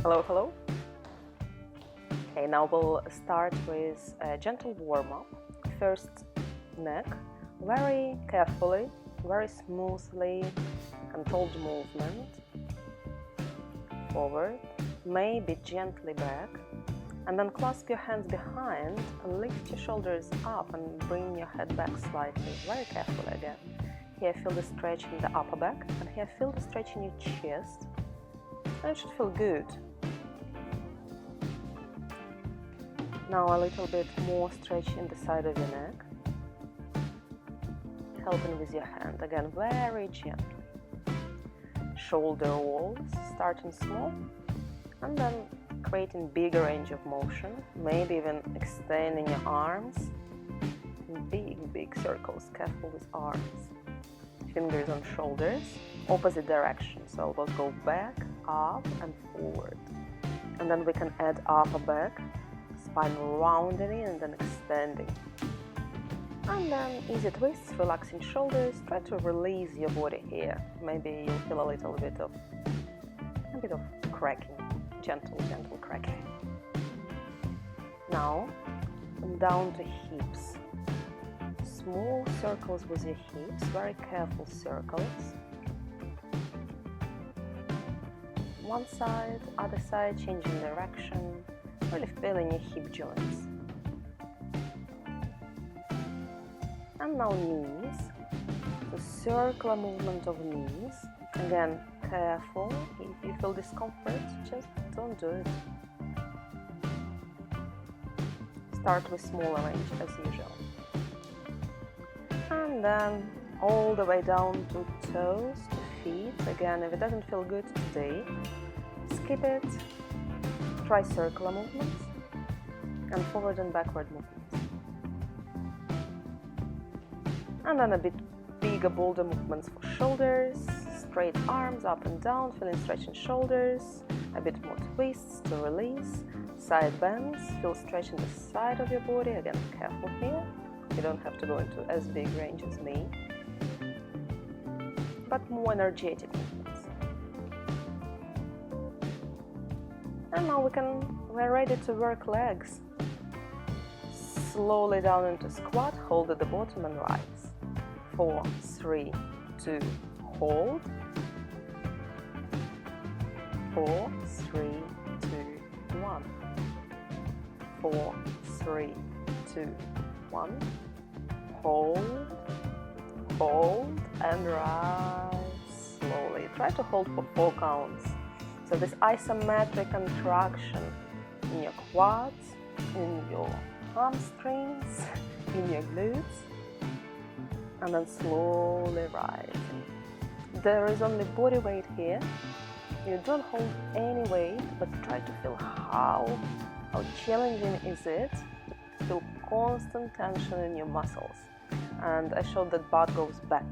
Hello, hello. Okay, now we'll start with a gentle warm-up. First, neck, very carefully, very smoothly, controlled movement, forward, maybe gently back, and then clasp your hands behind, lift your shoulders up and bring your head back slightly, very carefully again. Here feel the stretch in the upper back, and here feel the stretch in your chest, and it should feel good. Now a little bit more stretch in the side of your neck, helping with your hand, again very gently. Shoulder walls, starting small, and then creating bigger range of motion, maybe even extending your arms in big circles, careful with arms. Fingers on shoulders, opposite direction, so elbows go back, up and forward. And then we can add upper back, spine rounding and then extending. And then easy twists, relaxing shoulders, try to release your body here. Maybe you'll feel a little bit of cracking, gentle cracking. Now, down to hips. Small circles with your hips, very careful circles. One side, other side, changing direction, really feeling your hip joints. And now knees, the circular movement of knees. Again, careful, if you feel discomfort, just don't do it. Start with smaller range as usual. And then all the way down to toes, to feet. Again, if it doesn't feel good today, skip it. Try circular movements and forward and backward movements. And then a bit bigger, bolder movements for shoulders, straight arms up and down, feeling stretching shoulders, a bit more twists to release, side bends, feel stretch in the side of your body, again careful here, you don't have to go into as big range as me, but more energetic movements. And now we're ready to work legs. Slowly down into squat, hold at the bottom and rise. 4, 3, 2, hold. 4, 3, 2, 1. 4, 3, 2, 1. Hold, and rise slowly. Try to hold for 4 counts. So this isometric contraction in your quads, in your hamstrings, in your glutes, and then slowly rising. There is only body weight here. You don't hold any weight, but try to feel how challenging is it to feel constant tension in your muscles. And I showed that butt goes back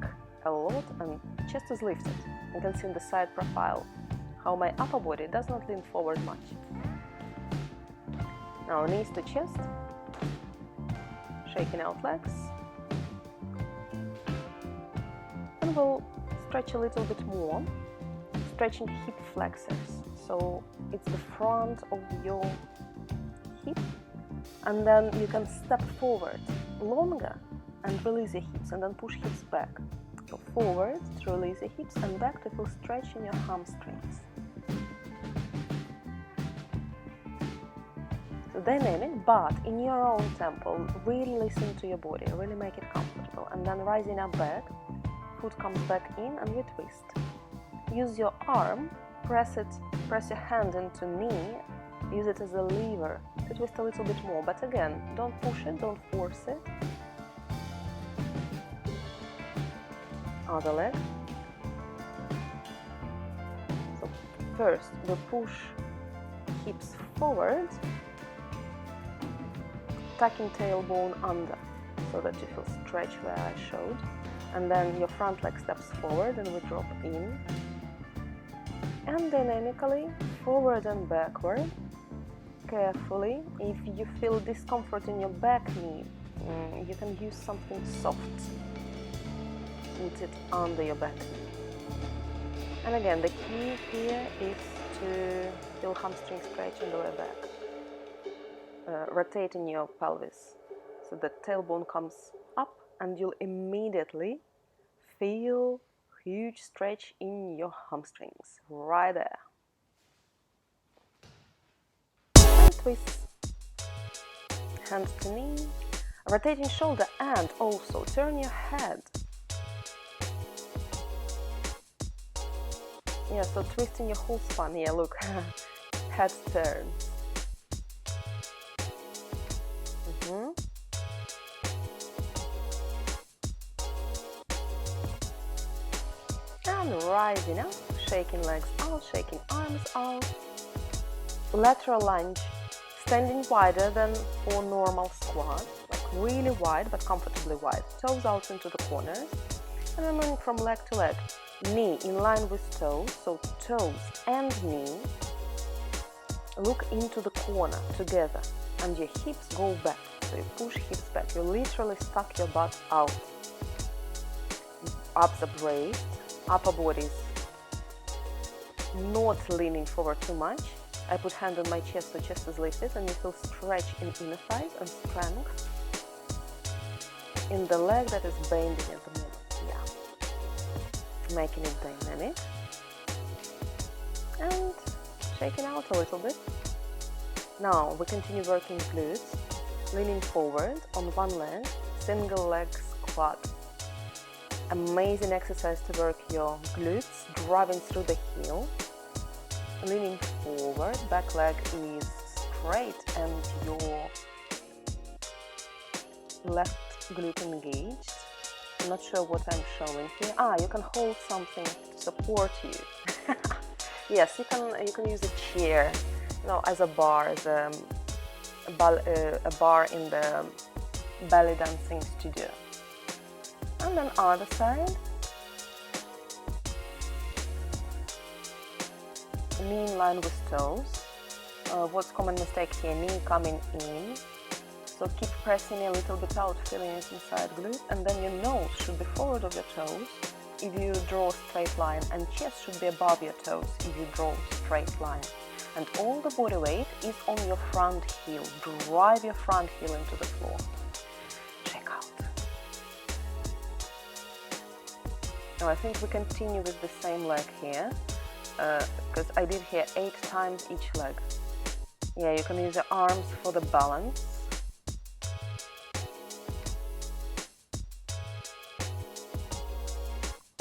a lot and chest is lifted. You can see in the side profile how my upper body does not lean forward much. Now knees to chest, shaking out legs. And we'll stretch a little bit more, stretching hip flexors. So it's the front of your hip, and then you can step forward longer and release your hips, and then push hips back. So forward to release your hips and back to feel stretch in your hamstrings. So dynamic, but in your own tempo. Really listen to your body, really make it comfortable. And then rising up back, foot comes back in and you twist. Use your arm, press your hand into knee, use it as a lever to twist a little bit more. But again, don't push it, don't force it. Other leg. So first we push hips forward, tucking tailbone under so that you feel stretch where I showed. And then your front leg steps forward and we drop in. And dynamically forward and backward. Carefully, if you feel discomfort in your back knee, you can use something soft. Put it under your back knee. And again, the key here is to feel hamstring stretch in the lower back. Rotating your pelvis so the tailbone comes up, and you'll immediately feel huge stretch in your hamstrings right there. And twist, hands to knee, rotating shoulder, and also turn your head. Yeah, so twisting your whole spine. Yeah, look, head turns. And rising up, shaking legs out, shaking arms out. Lateral lunge, standing wider than for normal squat, like really wide but comfortably wide. Toes out into the corners. And then moving from leg to leg. Knee in line with toes, so toes and knee look into the corner together, and your hips go back. So you push hips back. You literally stuck your butt out. Abs are braced, upper body is not leaning forward too much. I put hand on my chest so chest is lifted, and you feel stretch in inner thighs and strength in the leg that is bending at the moment. Yeah, making it dynamic and shaking out a little bit. Now we continue working glutes, leaning forward on one leg, single leg squat. Amazing exercise to work your glutes, driving through the heel, leaning forward, back leg is straight and your left glute engaged. I'm not sure what I'm showing here. You can hold something to support you. Yes, you can use a chair, as a bar, as a bar in the belly dancing studio. And then other side. Knee in line with toes. What's common mistake here? Knee coming in. So keep pressing a little bit out, feeling it inside glute, and then your nose should be forward of your toes if you draw a straight line, and chest should be above your toes if you draw a straight line. And all the body weight is on your front heel. Drive your front heel into the floor. Check out. Now I think we continue with the same leg here, because I did here 8 times each leg. Yeah, you can use your arms for the balance.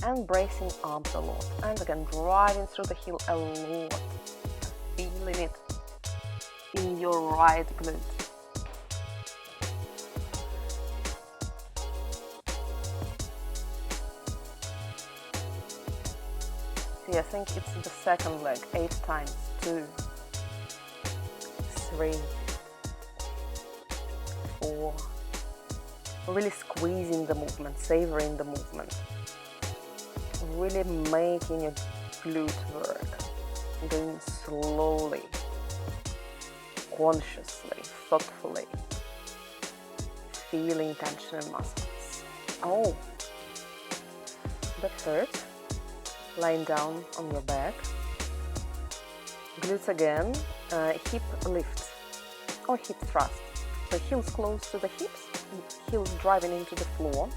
And bracing arms a lot. And again, driving through the heel a lot. Feeling it in your right glute. See, I think it's the second leg, 8 times. 2, 3, 4. Really squeezing the movement, savoring the movement. Really making your glute work. Going slowly, consciously, thoughtfully. Feeling tension in muscles. Oh, that hurt. Lying down on your back. Glutes again. Hip lift or hip thrust. So heels close to the hips, heels driving into the floor.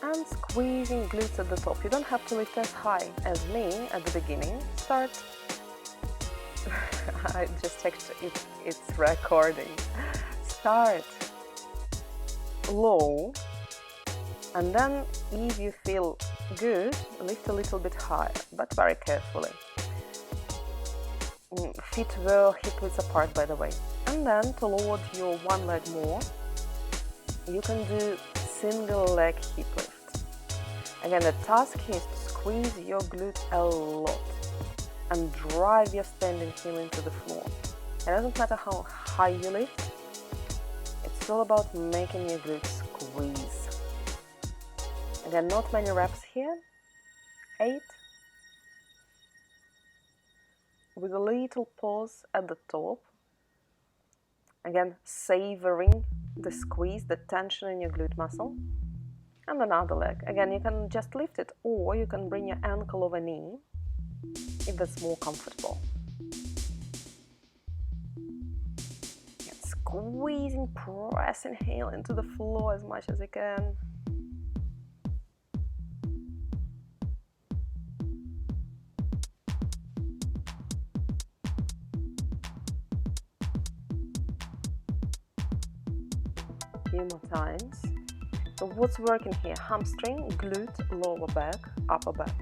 And squeezing glutes at the top. You don't have to lift as high as me at the beginning. Start. I just checked if it's recording. Start low, and then if you feel good, lift a little bit higher, but very carefully. Feet were hip width apart, by the way. And then to load your one leg more, you can do single leg hip lift. Again, the task here is to squeeze your glute a lot and drive your standing heel into the floor. It doesn't matter how high you lift, it's all about making your glutes squeeze. Again, not many reps here, 8. With a little pause at the top. Again, savoring the squeeze, the tension in your glute muscle. And another leg. Again, you can just lift it, or you can bring your ankle over knee if that's more comfortable. And squeezing, pressing heel into the floor as much as you can. Few more times. So what's working here? Hamstring, glute, lower back, upper back.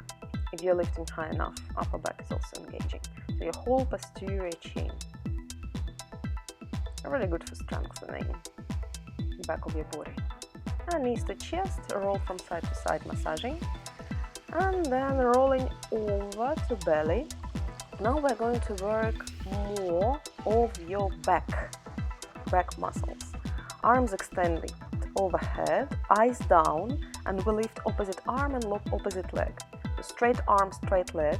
If you're lifting high enough, upper back is also engaging. So your whole posterior chain. Really good for strengthening the back of your body. And knees to chest, roll from side to side, massaging. And then rolling over to belly. Now we're going to work more of your back muscles. Arms extended overhead, eyes down, and we lift opposite arm and opposite leg. So straight arm, straight leg.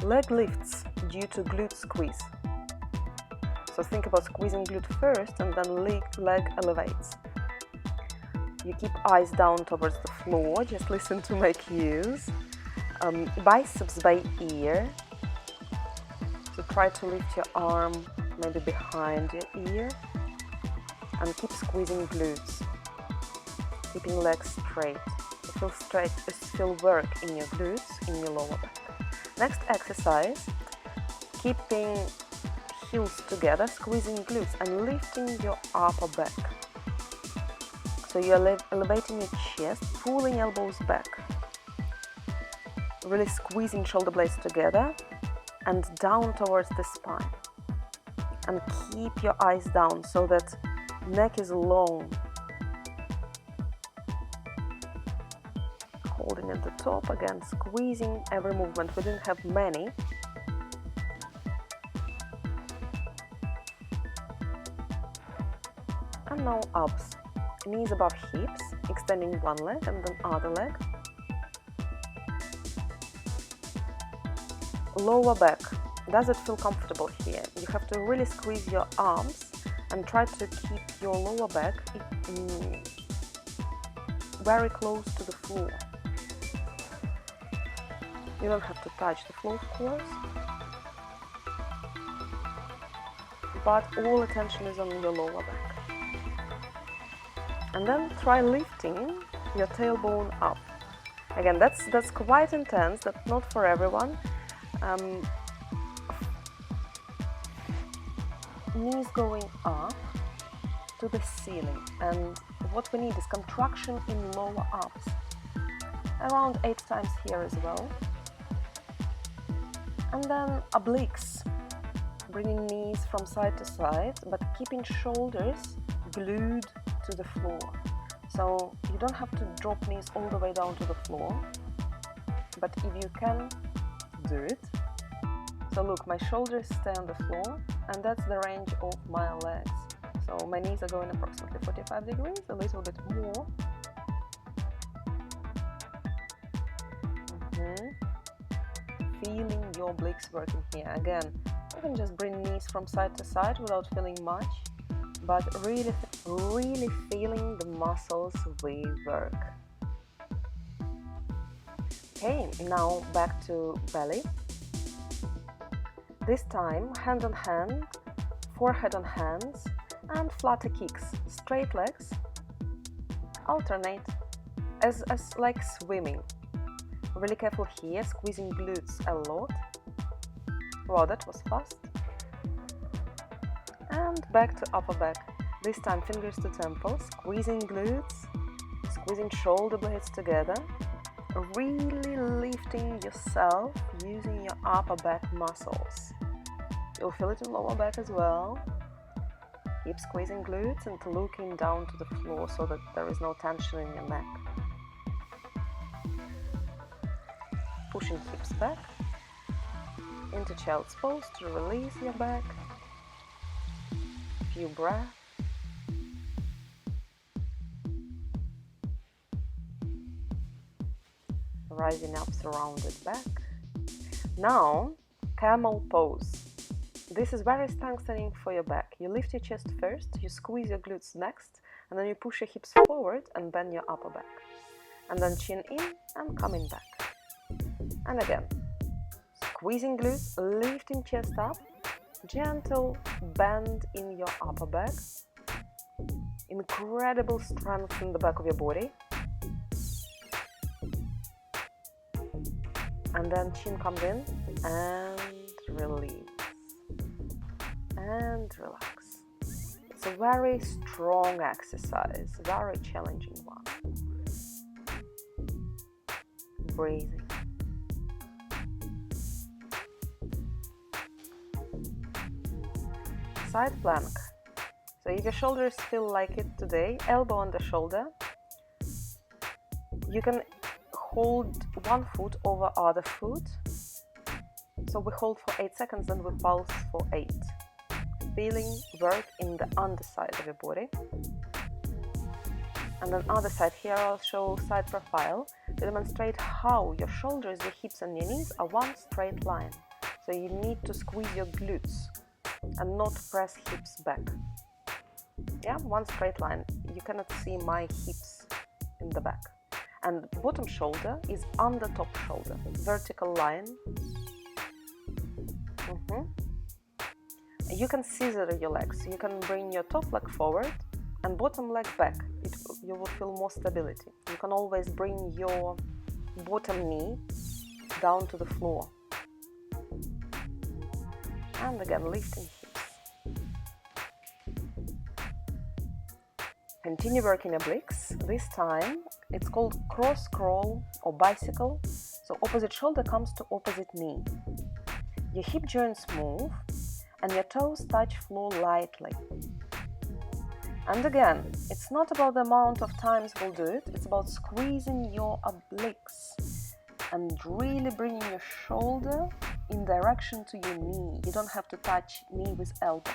Leg lifts due to glute squeeze. So think about squeezing glute first and then leg elevates. You keep eyes down towards the floor, just listen to my cues. Biceps by ear. So try to lift your arm maybe behind your ear. And keep squeezing glutes, keeping legs straight. You feel work in your glutes, in your lower back. Next exercise, keeping heels together, squeezing glutes and lifting your upper back. So you're elevating your chest, pulling elbows back, really squeezing shoulder blades together and down towards the spine. And keep your eyes down so that neck is long, holding at the top, again squeezing every movement. We didn't have many. And now abs, knees above hips, extending one leg and then other leg. Lower back, does it feel comfortable here? You have to really squeeze your arms and try to keep your lower back very close to the floor. You don't have to touch the floor, of course, but all attention is on your lower back. And then try lifting your tailbone up. Again, that's quite intense, that's not for everyone. Knees going up to the ceiling, and what we need is contraction in lower abs, around 8 times here as well. And then obliques, bringing knees from side to side but keeping shoulders glued to the floor. So you don't have to drop knees all the way down to the floor, but if you can, do it. So look, my shoulders stay on the floor, and that's the range of my legs. So my knees are going approximately 45 degrees, a little bit more. Feeling your obliques working here. Again, you can just bring knees from side to side without feeling much, but really feeling the muscles we work. Okay, now back to belly. This time, hand on hand, forehead on hands, and flutter kicks. Straight legs, alternate, as like swimming. Really careful here, squeezing glutes a lot. Wow, that was fast. And back to upper back. This time, fingers to temples, squeezing glutes, squeezing shoulder blades together. Really lifting yourself using your upper back muscles. You'll feel it in lower back as well. Keep squeezing glutes and looking down to the floor so that there is no tension in your neck. Pushing hips back into child's pose to release your back. Few breaths. Rising up, surrounded back. Now, camel pose. This is very strengthening for your back. You lift your chest first, you squeeze your glutes next, and then you push your hips forward and bend your upper back. And then chin in and coming back. And again, Squeezing glutes, lifting chest up, gentle bend in your upper back, incredible strength in the back of your body, and then chin comes in and release and relax. It's a very strong exercise, very challenging one. Breathing. Side plank. So if your shoulders feel like it today, elbow on the shoulder, you can hold one foot over other foot. So we hold for 8 seconds, then we pulse for 8. Feeling work in the underside of your body. And then other side, here I'll show side profile to demonstrate how your shoulders, your hips and your knees are one straight line. So you need to squeeze your glutes and not press hips back. Yeah, one straight line. You cannot see my hips in the back. And bottom shoulder is under top shoulder. Vertical line. You can scissor your legs. You can bring your top leg forward and bottom leg back. You will feel more stability. You can always bring your bottom knee down to the floor. And again, lifting hips. Continue working obliques. This time, it's called cross crawl or bicycle. So opposite shoulder comes to opposite knee. Your hip joints move and your toes touch floor lightly. And again, it's not about the amount of times we'll do it, it's about squeezing your obliques and really bringing your shoulder in direction to your knee. You don't have to touch knee with elbow.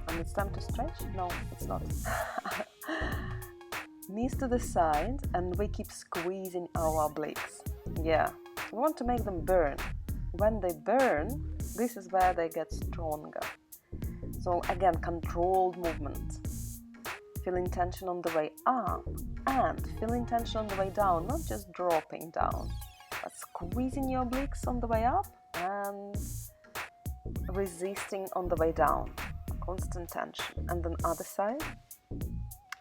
And it's time to stretch? No, it's not. Knees to the side, and we keep squeezing our obliques. Yeah, we want to make them burn. When they burn, this is where they get stronger. So again, controlled movement. Feeling tension on the way up and feeling tension on the way down, not just dropping down, but squeezing your obliques on the way up and resisting on the way down. Constant tension. And then other side,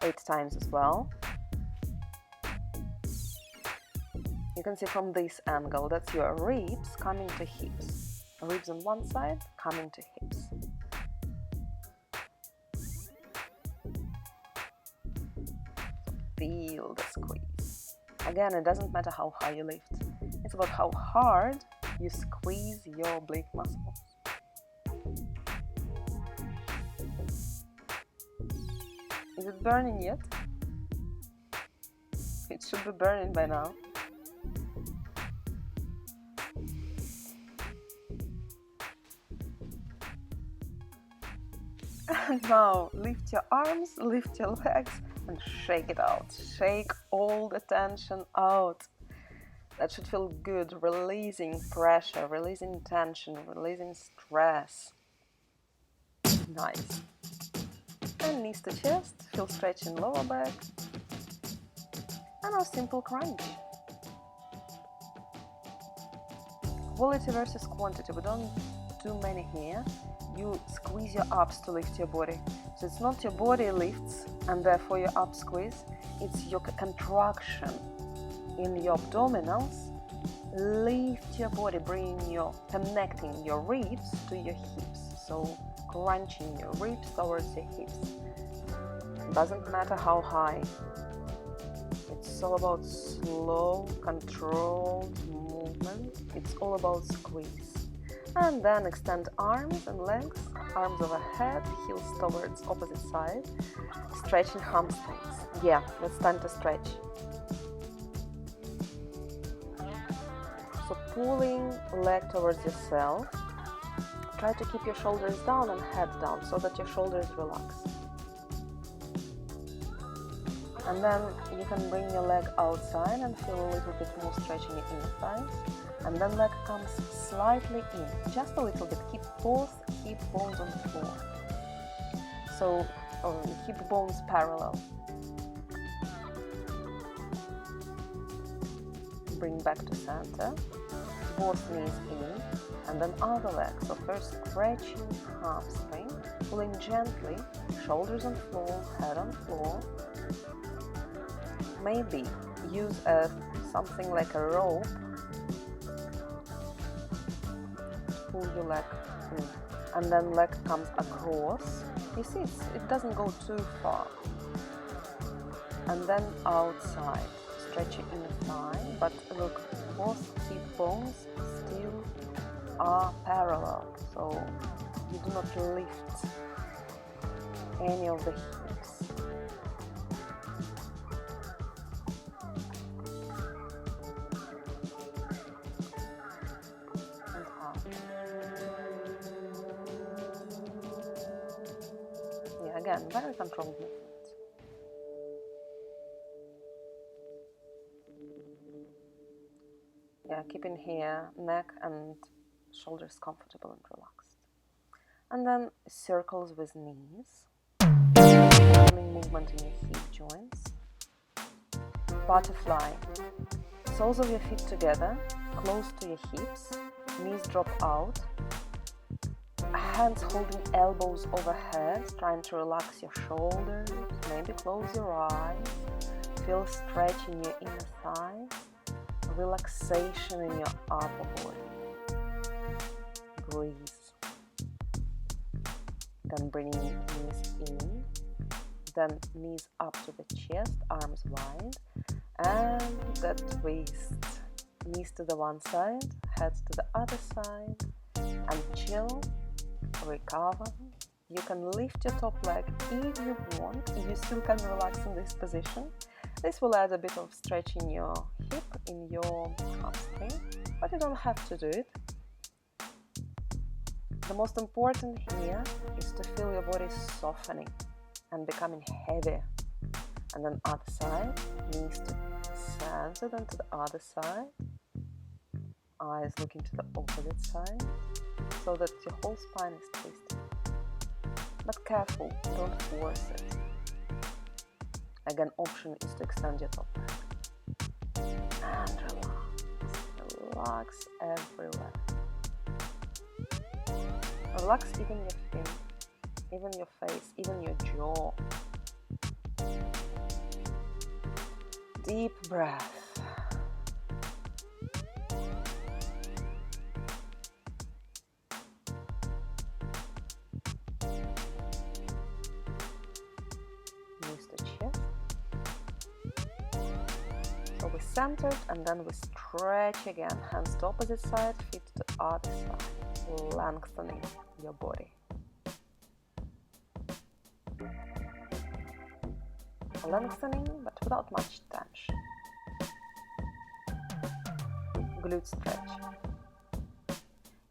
8 times as well. You can see from this angle, that's your ribs coming to hips. Ribs on one side, coming to hips. Feel the squeeze. Again, it doesn't matter how high you lift. It's about how hard you squeeze your oblique muscles. Is it burning yet? It should be burning by now. And now lift your arms, lift your legs and shake it out. Shake all the tension out. That should feel good, releasing pressure, releasing tension, releasing stress. Nice. And knees to chest, feel stretch in lower back. And our simple crunch. Quality versus quantity. We don't do many here. You squeeze your abs to lift your body. So it's not your body lifts and therefore your abs squeeze, it's your contraction in your abdominals. Lift your body, connecting your ribs to your hips. So crunching your ribs towards your hips. Doesn't matter how high. It's all about slow, controlled movement. It's all about squeeze. And then extend arms and legs, arms overhead, heels towards opposite side, stretching hamstrings. Yeah, it's time to stretch. So pulling leg towards yourself, try to keep your shoulders down and head down so that your shoulders relax. And then you can bring your leg outside and feel a little bit more stretch in your inner thighs. And then leg comes slightly in, just a little bit. Keep both hip bones on the floor. So hip bones parallel. bring back to center, both knees in, and then other leg. So first stretch hamstring, pulling gently, shoulders on floor, head on floor. Maybe use something like a rope to pull your leg in, and then leg comes across. You see, it doesn't go too far. And then outside, stretch your inner thigh, but look, both hip bones still are parallel, so you do not lift any of the hips. And up. Yeah, again, very controlled movement. Yeah, keeping here neck and shoulders comfortable and relaxed. And then circles with knees, pulling movement in your hip joints. Butterfly, soles of your feet together, close to your hips, knees drop out, hands holding elbows overhead, trying to relax your shoulders, maybe close your eyes, feel stretch in your inner thighs, relaxation in your upper body. Breathe. Then bringing knees in, then knees up to the chest, arms wide, and that twist. Knees to the one side, heads to the other side, and chill, recover. You can lift your top leg if you want, you still can relax in this position. This will add a bit of stretch in your hip, in your hamstring, but you don't have to do it. The most important here is to feel your body softening and becoming heavier. And then other side, knees to center, then to the other side. Eyes looking to the opposite side, so that your whole spine is twisted. But careful, don't force it. Again, option is to extend your top leg. And relax. Relax everywhere. Relax even your fin, even your face, even your jaw. Deep breath. Knees to chest. So we centered and then we stretch again. Hands to opposite side, feet to other side. Lengthening your body. Lengthening, but without much tension. Glute stretch.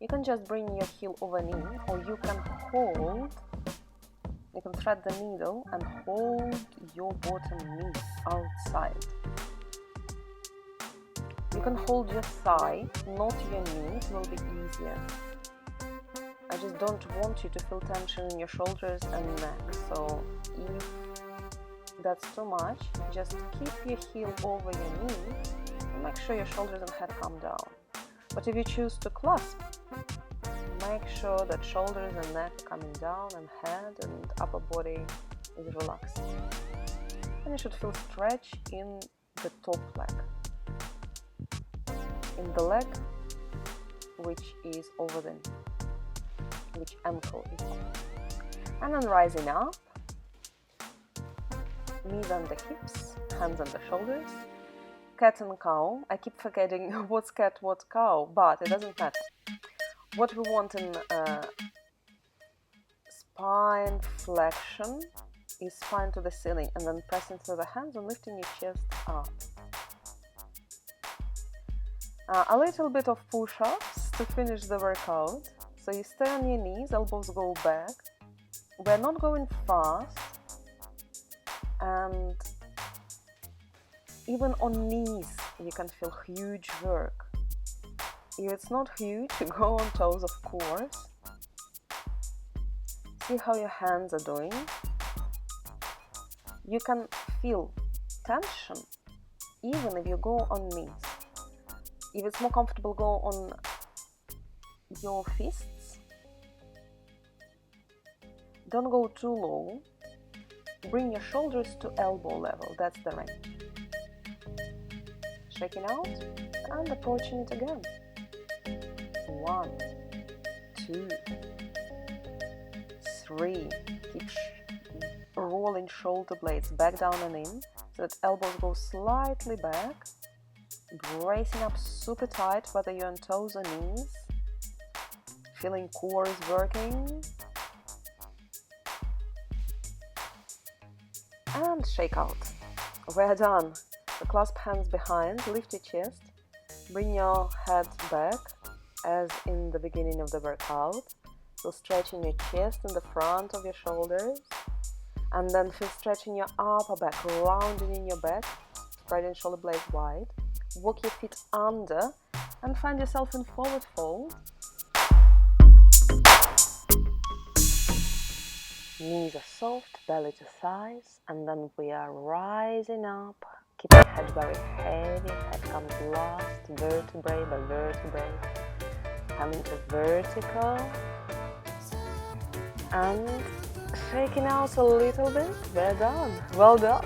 You can just bring your heel over knee, or you can thread the needle and hold your bottom knee outside. You can hold your thigh, not your knee, it will be easier. I just don't want you to feel tension in your shoulders and neck, so if that's too much, just keep your heel over your knee and make sure your shoulders and head come down. But if you choose to clasp, make sure that shoulders and neck are coming down and head and upper body is relaxed. And you should feel stretch in the top leg, in the leg which is over the knee, which ankle is on. And then rising up, knees on the hips, hands on the shoulders, cat and cow. I keep forgetting what's cat, what's cow, but it doesn't matter. What we want in spine flexion is spine to the ceiling, and then pressing through the hands and lifting your chest up. A little bit of push-ups to finish the workout. So you stay on your knees, elbows go back. We're not going fast, and even on knees you can feel huge work. If it's not huge, go on toes, of course. See how your hands are doing. You can feel tension even if you go on knees. If it's more comfortable, go on your fists. Don't go too low. Bring your shoulders to elbow level, that's the range. Shaking out and approaching it again. 1, 2, 3. Keep rolling shoulder blades back, down and in, so that elbows go slightly back. Bracing up super tight, whether you're on toes or knees. Feeling core is working. And shake out. We're done. So clasp hands behind, lift your chest, bring your head back as in the beginning of the workout. So stretching your chest in the front of your shoulders, and then feel stretching your upper back, rounding in your back, spreading shoulder blades wide. Walk your feet under and find yourself in forward fold. Knees are soft, belly to thighs, and then we are rising up. Keep your head very heavy, head comes last, vertebrae by vertebrae. Coming to vertical. And shaking out a little bit. We're done. Well done.